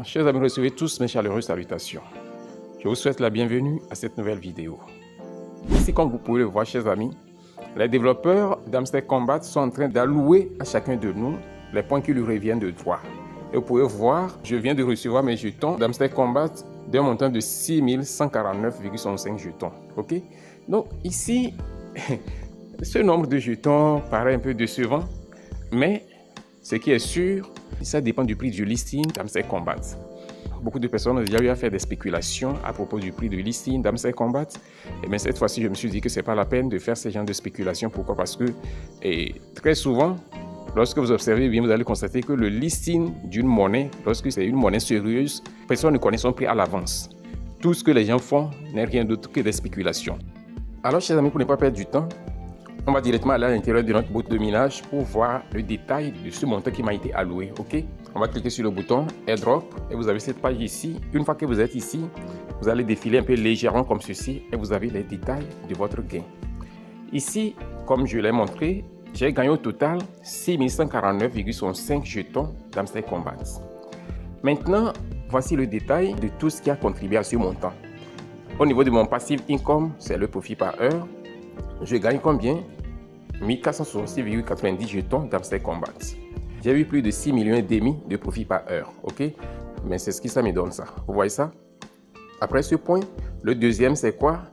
Chers amis, recevez tous mes chaleureuses salutations. Je vous souhaite la bienvenue à cette nouvelle vidéo. Ici, comme vous pouvez le voir, chers amis, les développeurs d'Hamster Kombat sont en train d'allouer à chacun de nous les points qui lui reviennent de droit. Et vous pouvez voir, je viens de recevoir mes jetons d'Hamster Kombat d'un montant de 6149,65 jetons. Ok? Donc ici, ce nombre de jetons paraît un peu décevant, mais ce qui est sûr, ça dépend du prix du listing d'Hamster Kombat. Beaucoup de personnes ont déjà eu à faire des spéculations à propos du prix du listing d'Hamster Kombat. Et bien cette fois-ci, je me suis dit que ce n'est pas la peine de faire ce genre de spéculation. Pourquoi? Parce que très souvent, lorsque vous observez bien, vous allez constater que le listing d'une monnaie, lorsque c'est une monnaie sérieuse, personne ne connaît son prix à l'avance. Tout ce que les gens font n'est rien d'autre que des spéculations. Alors, chers amis, pour ne pas perdre du temps, on va directement aller à l'intérieur de notre boîte de minage pour voir le détail de ce montant qui m'a été alloué. Ok? On va cliquer sur le bouton Airdrop et vous avez cette page ici. Une fois que vous êtes ici, vous allez défiler un peu légèrement comme ceci et vous avez les détails de votre gain. Ici, comme je l'ai montré, j'ai gagné au total 6149,65 jetons d'Hamster Kombat. Maintenant, voici le détail de tout ce qui a contribué à ce montant. Au niveau de mon passive income, c'est le profit par heure. Je gagne combien? 1466,90 jetons d'Hamster Kombat. J'ai eu plus de 6,5 millions de profit par heure. Ok? Mais c'est ce qui ça me donne ça. Vous voyez ça? Après ce point, le deuxième c'est quoi?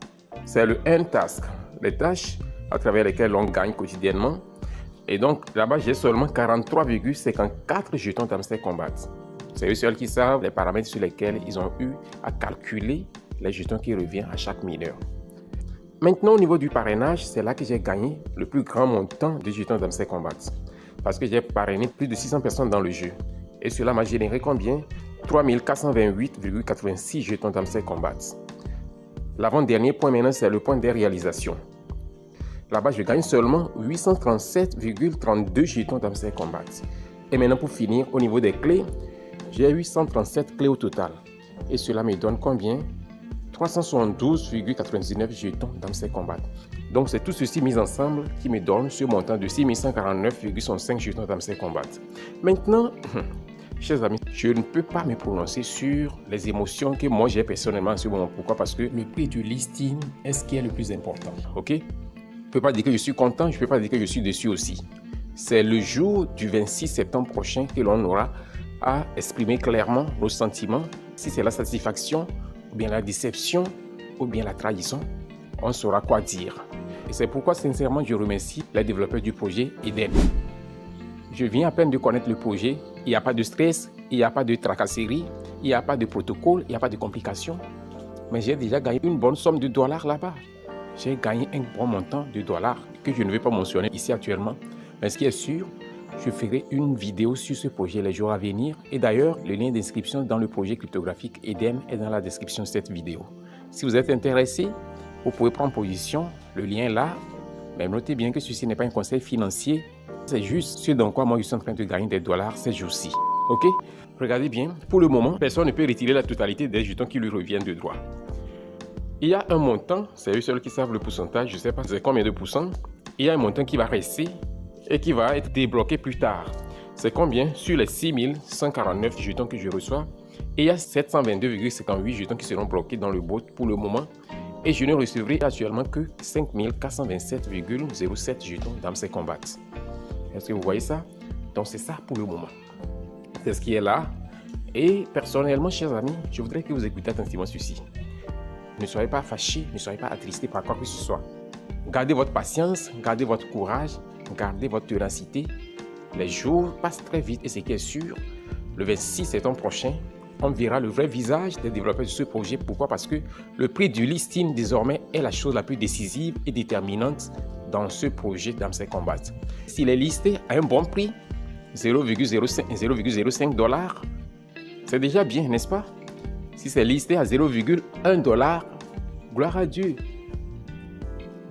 C'est le earn task, les tâches à travers lesquelles on gagne quotidiennement. Et donc là-bas, j'ai seulement 43,54 jetons d'Hamster Kombat. C'est eux seuls qui savent les paramètres sur lesquels ils ont eu à calculer les jetons qui reviennent à chaque mineur. Maintenant, au niveau du parrainage, c'est là que j'ai gagné le plus grand montant de jetons d'Hamster Kombat. Parce que j'ai parrainé plus de 600 personnes dans le jeu. Et cela m'a généré combien? 3428,86 jetons d'Hamster Kombat. L'avant-dernier point maintenant, c'est le point des réalisations. Là-bas, je gagne seulement 837,32 jetons d'Hamster Kombat. Et maintenant, pour finir, au niveau des clés, j'ai 837 clés au total. Et cela me donne combien? 372,99 jetons d'Hamster Kombat. Donc c'est tout ceci mis ensemble qui me donne ce montant de 6149,65 jetons d'Hamster Kombat. Maintenant, chers amis, je ne peux pas me prononcer sur les émotions que moi j'ai personnellement en ce moment. Pourquoi? Parce que le prix du listing est ce qui est le plus important. Ok? Je ne peux pas dire que je suis content, je ne peux pas dire que je suis déçu aussi. C'est le jour du 26 septembre prochain que l'on aura à exprimer clairement nos sentiments. Si c'est la satisfaction, ou bien la déception, ou bien la trahison, on saura quoi dire. Et c'est pourquoi sincèrement je remercie les développeurs du projet Eden. Je viens à peine de connaître le projet, il n'y a pas de stress, il n'y a pas de tracasserie, il n'y a pas de protocole, il n'y a pas de complications. Mais j'ai déjà gagné une bonne somme de dollars là-bas. J'ai gagné un bon montant de dollars que je ne vais pas mentionner ici actuellement. Mais ce qui est sûr, je ferai une vidéo sur ce projet les jours à venir. Et d'ailleurs, le lien d'inscription dans le projet cryptographique Eden est dans la description de cette vidéo. Si vous êtes intéressé, vous pouvez prendre position, le lien est là. Mais notez bien que ceci n'est pas un conseil financier. C'est juste ce dans quoi moi je suis en train de gagner des dollars ces jours-ci. Ok? Regardez bien, pour le moment, personne ne peut retirer la totalité des jetons qui lui reviennent de droit. Il y a un montant, c'est eux seuls qui savent le pourcentage, je ne sais pas c'est combien de pourcents. Il y a un montant qui va rester et qui va être débloqué plus tard. C'est combien? Sur les 6149 jetons que je reçois, et il y a 722,58 jetons qui seront bloqués dans le bot pour le moment. Et je ne recevrai actuellement que 5427,07 jetons d'Hamster Kombat. Est-ce que vous voyez ça? Donc c'est ça pour le moment. C'est ce qui est là. Et personnellement, chers amis, je voudrais que vous écoutiez attentivement ceci. Ne soyez pas fâchés, ne soyez pas attristés par quoi que ce soit. Gardez votre patience, gardez votre courage, gardez votre ténacité. Les jours passent très vite et ce qui est sûr, le 26 septembre prochain, on verra le vrai visage des développeurs de ce projet. Pourquoi? Parce que le prix du listing désormais est la chose la plus décisive et déterminante dans ce projet d'Hamster Kombat. S'il est listé à un bon prix, 0,05 $, c'est déjà bien, n'est-ce pas? Si c'est listé à 0,1 $, gloire à Dieu.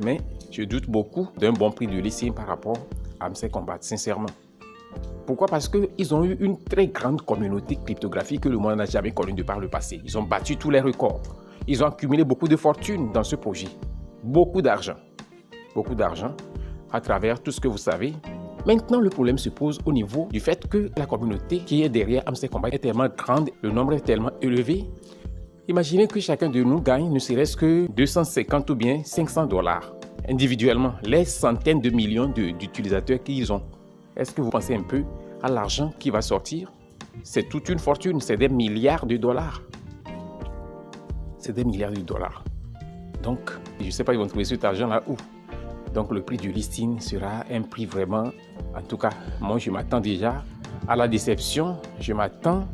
Mais je doute beaucoup d'un bon prix de listing par rapport à Hamster Kombat, sincèrement. Pourquoi? Parce qu'ils ont eu une très grande communauté cryptographique que le monde n'a jamais connue de par le passé. Ils ont battu tous les records. Ils ont accumulé beaucoup de fortune dans ce projet. Beaucoup d'argent. Beaucoup d'argent à travers tout ce que vous savez, Maintenant, le problème se pose au niveau du fait que la communauté qui est derrière Hamster Combat est tellement grande, le nombre est tellement élevé. Imaginez que chacun de nous gagne ne serait-ce que 250 ou bien 500 dollars individuellement, les centaines de millions d'utilisateurs qu'ils ont. Est-ce que vous pensez un peu à l'argent qui va sortir? C'est toute une fortune, c'est des milliards de dollars. C'est des milliards de dollars. Donc, je ne sais pas, ils vont trouver cet argent-là où? Donc, le prix du listing sera un prix vraiment... En tout cas, moi, je m'attends déjà à la déception. Je m'attends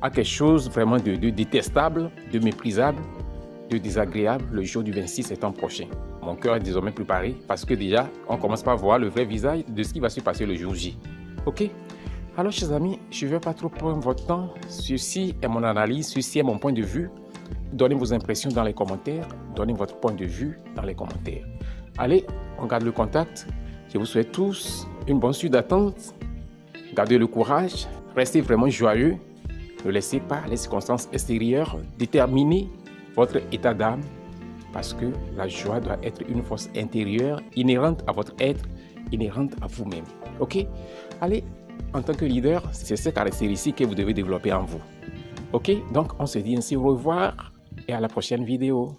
à quelque chose vraiment de détestable, de méprisable, de désagréable le jour du 26 septembre prochain. Mon cœur est désormais préparé parce que déjà, on commence par voir le vrai visage de ce qui va se passer le jour J. Ok? Alors, chers amis, je ne vais pas trop prendre votre temps. Ceci est mon analyse, ceci est mon point de vue. Donnez vos impressions dans les commentaires. Donnez votre point de vue dans les commentaires. Allez, on garde le contact. Je vous souhaite tous une bonne suite d'attente. Gardez le courage. Restez vraiment joyeux. Ne laissez pas les circonstances extérieures déterminer votre état d'âme. Parce que la joie doit être une force intérieure inhérente à votre être, inhérente à vous-même. Ok? Allez, en tant que leader, c'est ces caractéristiques que vous devez développer en vous. Ok? Donc, on se dit ainsi au revoir et à la prochaine vidéo.